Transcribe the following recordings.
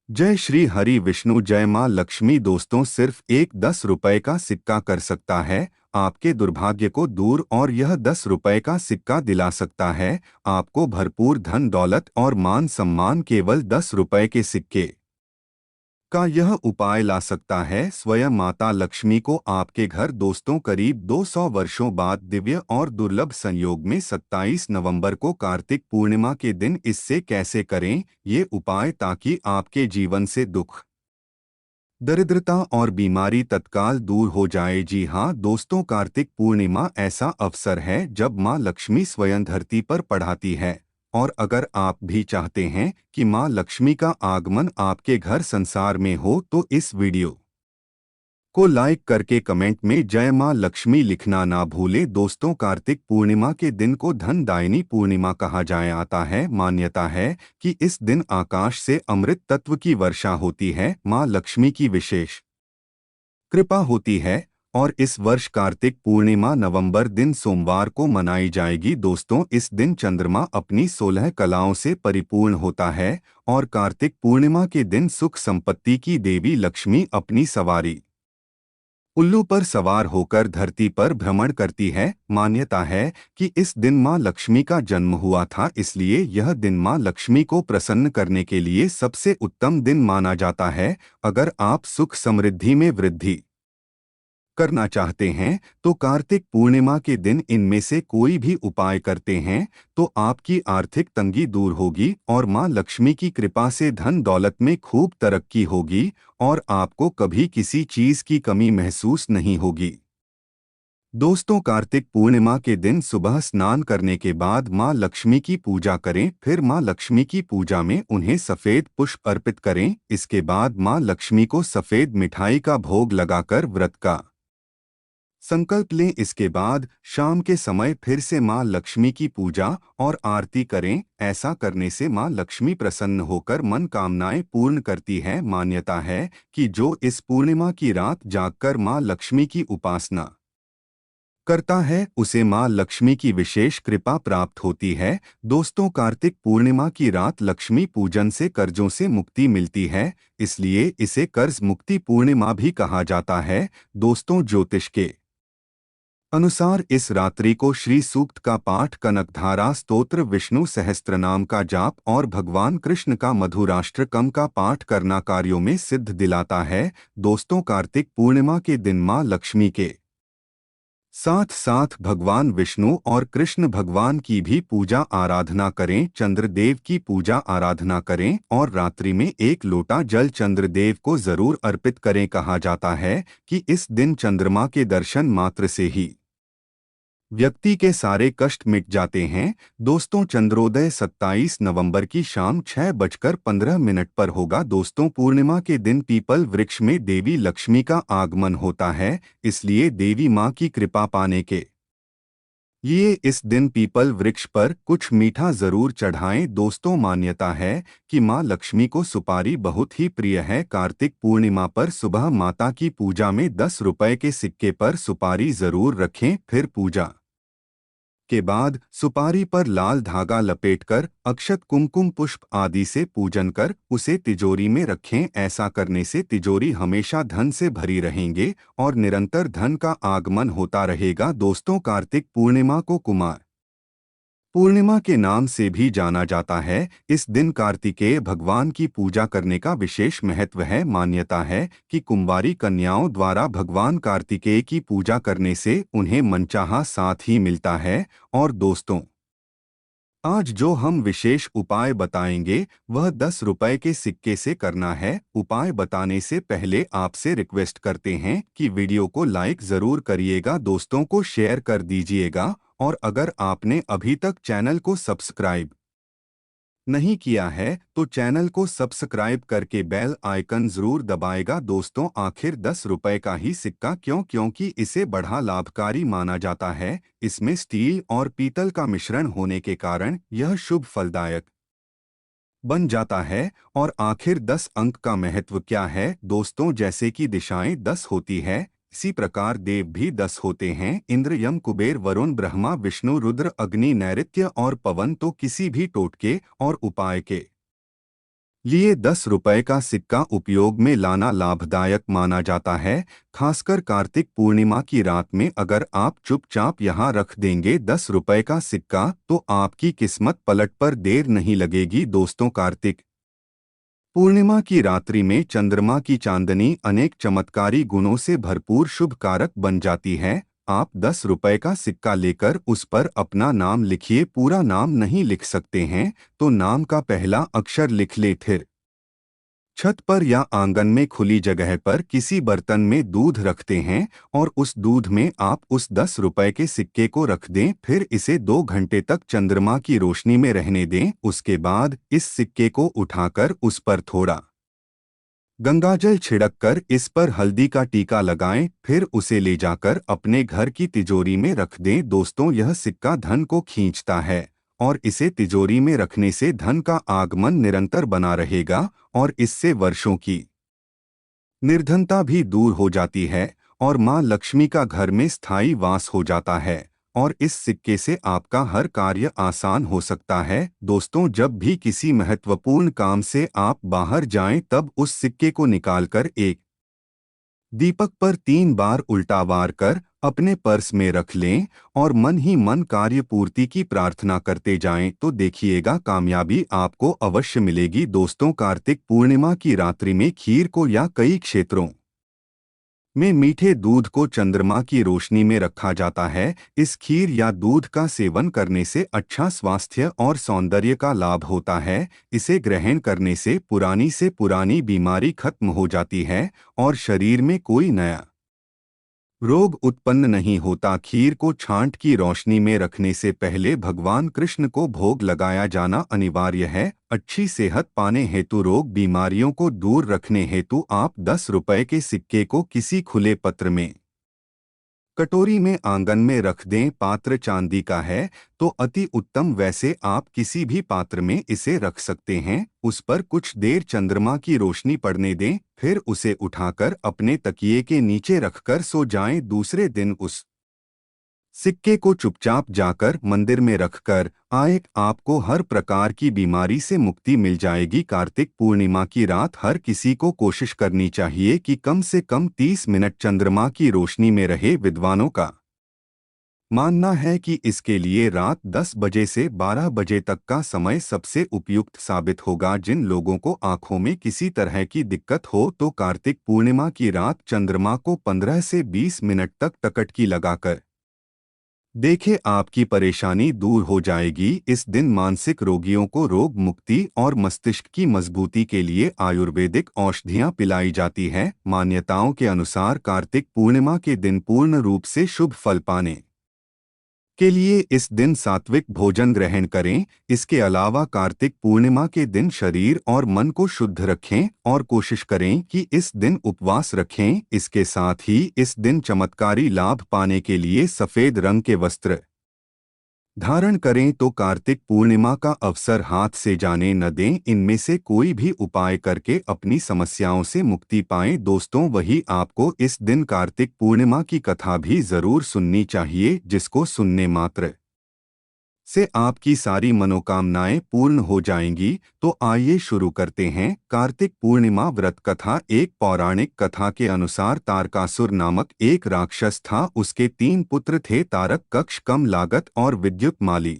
जय श्री हरि विष्णु जय माँ लक्ष्मी। दोस्तों, सिर्फ एक 10 रुपए का सिक्का कर सकता है आपके दुर्भाग्य को दूर, और यह 10 रुपए का सिक्का दिला सकता है आपको भरपूर धन दौलत और मान सम्मान। केवल 10 रुपए के सिक्के का यह उपाय ला सकता है स्वयं माता लक्ष्मी को आपके घर। दोस्तों, करीब 200 वर्षों बाद दिव्य और दुर्लभ संयोग में 27 नवंबर को कार्तिक पूर्णिमा के दिन इससे कैसे करें ये उपाय, ताकि आपके जीवन से दुख, दरिद्रता और बीमारी तत्काल दूर हो जाए। जी हाँ दोस्तों, कार्तिक पूर्णिमा ऐसा अवसर है जब माँ लक्ष्मी स्वयं धरती पर पधारती है। और अगर आप भी चाहते हैं कि माँ लक्ष्मी का आगमन आपके घर संसार में हो, तो इस वीडियो को लाइक करके कमेंट में जय माँ लक्ष्मी लिखना ना भूलें। दोस्तों, कार्तिक पूर्णिमा के दिन को धनदायिनी पूर्णिमा कहा जाता है। मान्यता है कि इस दिन आकाश से अमृत तत्व की वर्षा होती है, माँ लक्ष्मी की विशेष कृपा होती है। और इस वर्ष कार्तिक पूर्णिमा नवंबर दिन सोमवार को मनाई जाएगी। दोस्तों, इस दिन चंद्रमा अपनी 16 कलाओं से परिपूर्ण होता है और कार्तिक पूर्णिमा के दिन सुख संपत्ति की देवी लक्ष्मी अपनी सवारी उल्लू पर सवार होकर धरती पर भ्रमण करती है। मान्यता है कि इस दिन मां लक्ष्मी का जन्म हुआ था, इसलिए यह दिन मां लक्ष्मी को प्रसन्न करने के लिए सबसे उत्तम दिन माना जाता है। अगर आप सुख समृद्धि में वृद्धि करना चाहते हैं तो कार्तिक पूर्णिमा के दिन इनमें से कोई भी उपाय करते हैं तो आपकी आर्थिक तंगी दूर होगी और मां लक्ष्मी की कृपा से धन दौलत में खूब तरक्की होगी और आपको कभी किसी चीज की कमी महसूस नहीं होगी। दोस्तों, कार्तिक पूर्णिमा के दिन सुबह स्नान करने के बाद मां लक्ष्मी की पूजा करें। फिर मां लक्ष्मी की पूजा में उन्हें सफेद पुष्प अर्पित करें। इसके बाद मां लक्ष्मी को सफेद मिठाई का भोग लगाकर व्रत का संकल्प लें। इसके बाद शाम के समय फिर से मां लक्ष्मी की पूजा और आरती करें। ऐसा करने से मां लक्ष्मी प्रसन्न होकर मन कामनाएं पूर्ण करती है। मान्यता है कि जो इस पूर्णिमा की रात जागकर मां लक्ष्मी की उपासना करता है उसे मां लक्ष्मी की विशेष कृपा प्राप्त होती है। दोस्तों, कार्तिक पूर्णिमा की रात लक्ष्मी पूजन से कर्जों से मुक्ति मिलती है, इसलिए इसे कर्ज मुक्ति पूर्णिमा भी कहा जाता है। दोस्तों, ज्योतिष के अनुसार इस रात्रि को श्री सूक्त का पाठ, कनकधारा स्तोत्र, विष्णु सहस्त्रनाम का जाप और भगवान कृष्ण का मधुराष्ट्रकम का पाठ करना कार्यों में सिद्ध दिलाता है। दोस्तों, कार्तिक पूर्णिमा के दिन मां लक्ष्मी के साथ साथ भगवान विष्णु और कृष्ण भगवान की भी पूजा आराधना करें। चंद्रदेव की पूजा आराधना करें और रात्रि में एक लोटा जल चंद्रदेव को जरूर अर्पित करें। कहा जाता है कि इस दिन चंद्रमा के दर्शन मात्र से ही व्यक्ति के सारे कष्ट मिट जाते हैं। दोस्तों, चंद्रोदय 27 नवंबर की शाम 6:15 पर होगा। दोस्तों, पूर्णिमा के दिन पीपल वृक्ष में देवी लक्ष्मी का आगमन होता है, इसलिए देवी माँ की कृपा पाने के लिए इस दिन पीपल वृक्ष पर कुछ मीठा जरूर चढ़ाएं। दोस्तों, मान्यता है कि माँ लक्ष्मी को सुपारी बहुत ही प्रिय है। कार्तिक पूर्णिमा पर सुबह माता की पूजा में 10 रुपए के सिक्के पर सुपारी जरूर रखें। फिर पूजा के बाद सुपारी पर लाल धागा लपेटकर अक्षत, कुमकुम, पुष्प आदि से पूजन कर उसे तिजोरी में रखें। ऐसा करने से तिजोरी हमेशा धन से भरी रहेंगे और निरंतर धन का आगमन होता रहेगा। दोस्तों, कार्तिक पूर्णिमा को कुमार पूर्णिमा के नाम से भी जाना जाता है। इस दिन कार्तिकेय भगवान की पूजा करने का विशेष महत्व है। मान्यता है कि कुंवारी कन्याओं द्वारा भगवान कार्तिकेय की पूजा करने से उन्हें मनचाहा साथ ही मिलता है। और दोस्तों, आज जो हम विशेष उपाय बताएंगे वह 10 रुपए के सिक्के से करना है। उपाय बताने से पहले आपसे रिक्वेस्ट करते हैं कि वीडियो को लाइक जरूर करिएगा, दोस्तों को शेयर कर दीजिएगा और अगर आपने अभी तक चैनल को सब्सक्राइब नहीं किया है तो चैनल को सब्सक्राइब करके बेल आइकन जरूर दबाएगा। दोस्तों, आखिर 10 रुपए का ही सिक्का क्यों? क्योंकि इसे बड़ा लाभकारी माना जाता है। इसमें स्टील और पीतल का मिश्रण होने के कारण यह शुभ फलदायक बन जाता है। और आखिर 10 अंक का महत्व क्या है? दोस्तों, जैसे कि दिशाएं 10 होती है, इसी प्रकार देव भी 10 होते हैं। इंद्र, यम, कुबेर, वरुण, ब्रह्मा, विष्णु, रुद्र, अग्नि, नैऋत्य और पवन। तो किसी भी टोटके और उपाय के लिए 10 रुपए का सिक्का उपयोग में लाना लाभदायक माना जाता है। खासकर कार्तिक पूर्णिमा की रात में अगर आप चुपचाप यहाँ रख देंगे 10 रुपए का सिक्का तो आपकी किस्मत पलट पर देर नहीं लगेगी। दोस्तों, कार्तिक पूर्णिमा की रात्रि में चंद्रमा की चांदनी अनेक चमत्कारी गुणों से भरपूर शुभ कारक बन जाती है। आप 10 रुपए का सिक्का लेकर उस पर अपना नाम लिखिए। पूरा नाम नहीं लिख सकते हैं तो नाम का पहला अक्षर लिख ले। फिर छत पर या आंगन में खुली जगह पर किसी बर्तन में दूध रखते हैं और उस दूध में आप उस 10 रुपए के सिक्के को रख दें। फिर इसे 2 घंटे तक चंद्रमा की रोशनी में रहने दें। उसके बाद इस सिक्के को उठाकर उस पर थोड़ा गंगाजल छिड़ककर इस पर हल्दी का टीका लगाएं। फिर उसे ले जाकर अपने घर की तिजोरी में रख दें। दोस्तों, यह सिक्का धन को खींचता है और इसे तिजोरी में रखने से धन का आगमन निरंतर बना रहेगा और इससे वर्षों की निर्धनता भी दूर हो जाती है और मां लक्ष्मी का घर में स्थायी वास हो जाता है और इस सिक्के से आपका हर कार्य आसान हो सकता है। दोस्तों, जब भी किसी महत्वपूर्ण काम से आप बाहर जाएं तब उस सिक्के को निकालकर एक दीपक पर 3 बार उल्टा वार कर अपने पर्स में रख लें और मन ही मन कार्य पूर्ति की प्रार्थना करते जाएं तो देखिएगा कामयाबी आपको अवश्य मिलेगी। दोस्तों, कार्तिक पूर्णिमा की रात्रि में खीर को या कई क्षेत्रों में मीठे दूध को चंद्रमा की रोशनी में रखा जाता है। इस खीर या दूध का सेवन करने से अच्छा स्वास्थ्य और सौंदर्य का लाभ होता है। इसे ग्रहण करने से पुरानी बीमारी खत्म हो जाती है और शरीर में कोई नया रोग उत्पन्न नहीं होता। खीर को छांट की रोशनी में रखने से पहले भगवान कृष्ण को भोग लगाया जाना अनिवार्य है। अच्छी सेहत पाने हेतु रोग बीमारियों को दूर रखने हेतु आप 10 रुपए के सिक्के को किसी खुले पत्र में कटोरी में आंगन में रख दें। पात्र चांदी का है तो अति उत्तम, वैसे आप किसी भी पात्र में इसे रख सकते हैं। उस पर कुछ देर चंद्रमा की रोशनी पड़ने दें। फिर उसे उठाकर अपने तकिए के नीचे रखकर सो जाएं। दूसरे दिन उस सिक्के को चुपचाप जाकर मंदिर में रखकर आए, आपको हर प्रकार की बीमारी से मुक्ति मिल जाएगी। कार्तिक पूर्णिमा की रात हर किसी को कोशिश करनी चाहिए कि कम से कम 30 मिनट चंद्रमा की रोशनी में रहे। विद्वानों का मानना है कि इसके लिए रात 10 बजे से 12 बजे तक का समय सबसे उपयुक्त साबित होगा। जिन लोगों को आंखों में किसी तरह की दिक्कत हो तो कार्तिक पूर्णिमा की रात चंद्रमा को 15 से 20 मिनट तक टकटकी लगाकर देखें, आपकी परेशानी दूर हो जाएगी। इस दिन मानसिक रोगियों को रोग मुक्ति और मस्तिष्क की मजबूती के लिए आयुर्वेदिक औषधियां पिलाई जाती हैं। मान्यताओं के अनुसार कार्तिक पूर्णिमा के दिन पूर्ण रूप से शुभ फल पाने के लिए इस दिन सात्विक भोजन ग्रहण करें। इसके अलावा कार्तिक पूर्णिमा के दिन शरीर और मन को शुद्ध रखें और कोशिश करें कि इस दिन उपवास रखें। इसके साथ ही इस दिन चमत्कारी लाभ पाने के लिए सफेद रंग के वस्त्र धारण करें। तो कार्तिक पूर्णिमा का अवसर हाथ से जाने न दें। इनमें से कोई भी उपाय करके अपनी समस्याओं से मुक्ति पाएं। दोस्तों, वही आपको इस दिन कार्तिक पूर्णिमा की कथा भी जरूर सुननी चाहिए, जिसको सुनने मात्र से आपकी सारी मनोकामनाएं पूर्ण हो जाएंगी। तो आइए शुरू करते हैं। कार्तिक पूर्णिमा व्रत कथा। एक पौराणिक कथा के अनुसार तारकासुर नामक एक राक्षस था। उसके 3 पुत्र थे, तारक, कक्ष, कम लागत और विद्युत माली।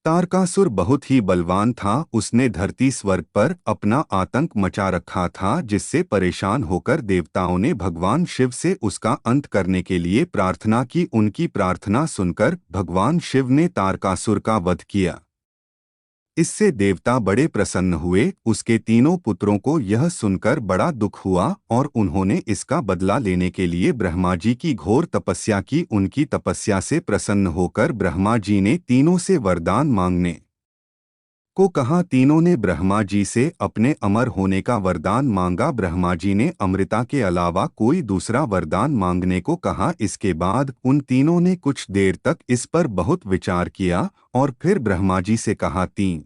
तारकासुर बहुत ही बलवान था। उसने धरती स्वर्ग पर अपना आतंक मचा रखा था, जिससे परेशान होकर देवताओं ने भगवान शिव से उसका अंत करने के लिए प्रार्थना की। उनकी प्रार्थना सुनकर भगवान शिव ने तारकासुर का वध किया। इससे देवता बड़े प्रसन्न हुए। उसके तीनों पुत्रों को यह सुनकर बड़ा दुख हुआ और उन्होंने इसका बदला लेने के लिए ब्रह्मा जी की घोर तपस्या की। उनकी तपस्या से प्रसन्न होकर ब्रह्मा जी ने तीनों से वरदान मांगने को कहा। तीनों ने ब्रह्मा जी से अपने अमर होने का वरदान मांगा। ब्रह्मा जी ने अमृता के अलावा कोई दूसरा वरदान मांगने को कहा। इसके बाद उन तीनों ने कुछ देर तक इस पर बहुत विचार किया और फिर ब्रह्मा जी से कहा, 3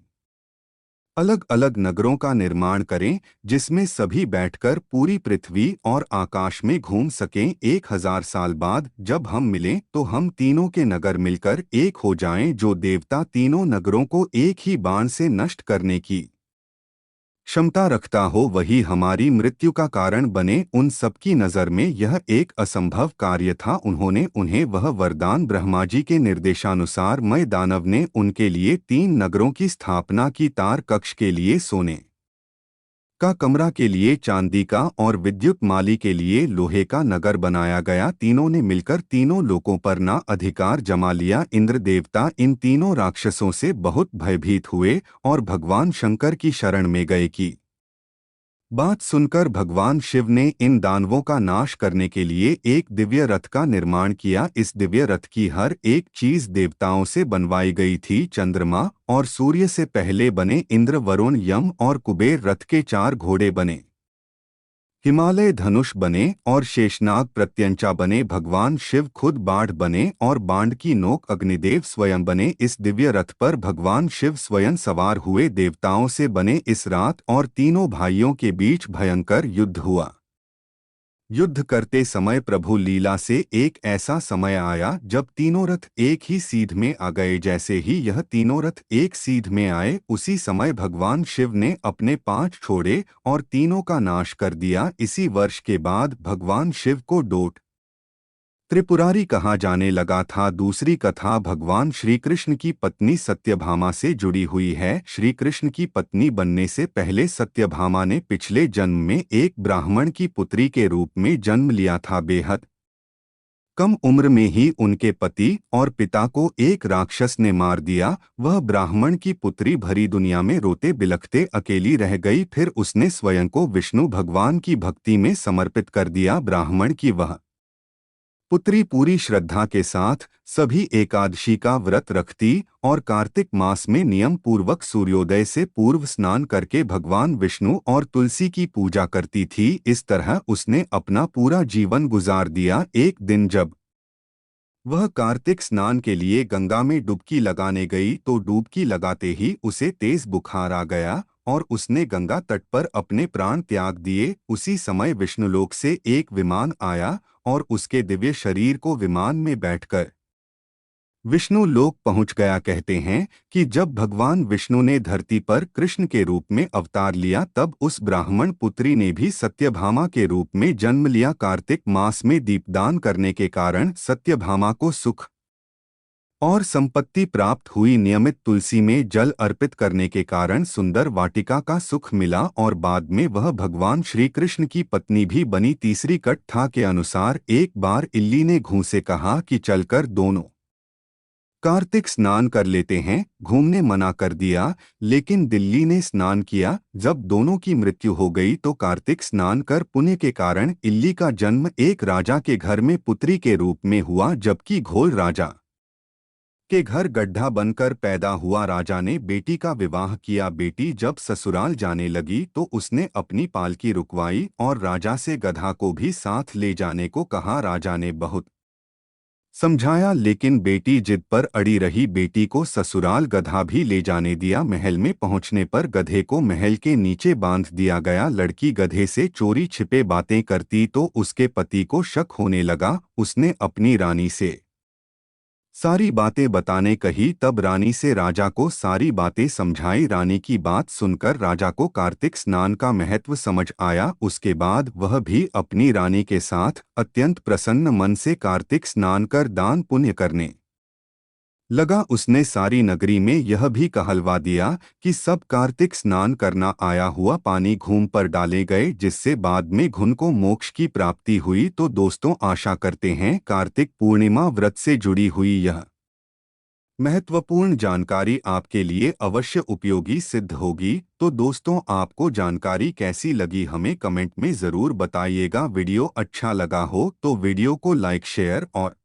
अलग अलग नगरों का निर्माण करें, जिसमें सभी बैठकर पूरी पृथ्वी और आकाश में घूम सकें। 1000 साल बाद जब हम मिलें तो हम तीनों के नगर मिलकर एक हो जाएं। जो देवता तीनों नगरों को एक ही बाण से नष्ट करने की क्षमता रखता हो वही हमारी मृत्यु का कारण बने, उन सबकी नज़र में यह एक असंभव कार्य था। उन्होंने उन्हें वह वरदान ब्रह्मा जी के निर्देशानुसार मय दानव ने उनके लिए 3 नगरों की स्थापना की, तार कक्ष के लिए सोने का कमरा के लिए चांदी का और विद्युत माली के लिए लोहे का नगर बनाया गया। तीनों ने मिलकर तीनों लोकों पर ना अधिकार जमा लिया। इंद्र देवता इन तीनों राक्षसों से बहुत भयभीत हुए और भगवान शंकर की शरण में गए की बात सुनकर भगवान शिव ने इन दानवों का नाश करने के लिए एक दिव्य रथ का निर्माण किया। इस दिव्य रथ की हर एक चीज देवताओं से बनवाई गई थी। चंद्रमा और सूर्य से पहले बने इंद्र, वरुण, यम और कुबेर रथ के 4 घोड़े बने। हिमालय धनुष बने और शेषनाग प्रत्यंचा बने। भगवान शिव खुद बाढ़ बने और बाण की नोक अग्निदेव स्वयं बने। इस दिव्य रथ पर भगवान शिव स्वयं सवार हुए देवताओं से बने। इस रात और तीनों भाइयों के बीच भयंकर युद्ध हुआ। युद्ध करते समय प्रभु लीला से एक ऐसा समय आया जब तीनों रथ एक ही सीध में आ गए। जैसे ही यह तीनों रथ एक सीध में आए, उसी समय भगवान शिव ने अपने 5 छोड़े और तीनों का नाश कर दिया। इसी वर्ष के बाद भगवान शिव को डोट त्रिपुरारी कहा जाने लगा था। दूसरी कथा भगवान श्री कृष्ण की पत्नी सत्यभामा से जुड़ी हुई है। श्री कृष्ण की पत्नी बनने से पहले सत्यभामा ने पिछले जन्म में एक ब्राह्मण की पुत्री के रूप में जन्म लिया था। बेहद कम उम्र में ही उनके पति और पिता को एक राक्षस ने मार दिया। वह ब्राह्मण की पुत्री भरी दुनिया में रोते बिलखते अकेली रह गई। फिर उसने स्वयं को विष्णु भगवान की भक्ति में समर्पित कर दिया। ब्राह्मण की वह पुत्री पूरी श्रद्धा के साथ सभी एकादशी का व्रत रखती और कार्तिक मास में नियम पूर्वक सूर्योदय से पूर्व स्नान करके भगवान विष्णु और तुलसी की पूजा करती थी। इस तरह उसने अपना पूरा जीवन गुजार दिया। एक दिन जब वह कार्तिक स्नान के लिए गंगा में डुबकी लगाने गई तो डुबकी लगाते ही उसे तेज बुखार आ गया और उसने गंगा तट पर अपने प्राण त्याग दिए। उसी समय विष्णुलोक से एक विमान आया और उसके दिव्य शरीर को विमान में बैठकर विष्णु लोक पहुंच गया। कहते हैं कि जब भगवान विष्णु ने धरती पर कृष्ण के रूप में अवतार लिया, तब उस ब्राह्मण पुत्री ने भी सत्यभामा के रूप में जन्म लिया। कार्तिक मास में दीपदान करने के कारण सत्यभामा को सुख और संपत्ति प्राप्त हुई। नियमित तुलसी में जल अर्पित करने के कारण सुंदर वाटिका का सुख मिला और बाद में वह भगवान श्री कृष्ण की पत्नी भी बनी। तीसरी कथा के अनुसार एक बार इल्ली ने घूं से कहा कि चलकर दोनों कार्तिक स्नान कर लेते हैं। घूम ने मना कर दिया, लेकिन दिल्ली ने स्नान किया। जब दोनों की मृत्यु हो गई तो कार्तिक स्नान कर पुण्य के कारण इल्ली का जन्म एक राजा के घर में पुत्री के रूप में हुआ, जबकि घोल राजा के घर गड्ढा बनकर पैदा हुआ। राजा ने बेटी का विवाह किया। बेटी जब ससुराल जाने लगी तो उसने अपनी पालकी रुकवाई और राजा से गधा को भी साथ ले जाने को कहा। राजा ने बहुत समझाया, लेकिन बेटी जिद पर अड़ी रही। बेटी को ससुराल गधा भी ले जाने दिया। महल में पहुंचने पर गधे को महल के नीचे बांध दिया गया। लड़की गधे से चोरी छिपे बातें करती तो उसके पति को शक होने लगा। उसने अपनी रानी से सारी बातें बताने कही। तब रानी से राजा को सारी बातें समझाई। रानी की बात सुनकर राजा को कार्तिक स्नान का महत्व समझ आया। उसके बाद वह भी अपनी रानी के साथ अत्यंत प्रसन्न मन से कार्तिक स्नान कर दान पुण्य करने लगा। उसने सारी नगरी में यह भी कहलवा दिया कि सब कार्तिक स्नान करना आया हुआ पानी घूम पर डाले गए, जिससे बाद में घुन को मोक्ष की प्राप्ति हुई। तो दोस्तों, आशा करते हैं कार्तिक पूर्णिमा व्रत से जुड़ी हुई यह महत्वपूर्ण जानकारी आपके लिए अवश्य उपयोगी सिद्ध होगी। तो दोस्तों, आपको जानकारी कैसी लगी हमें कमेंट में ज़रूर बताइएगा। वीडियो अच्छा लगा हो तो वीडियो को लाइक, शेयर और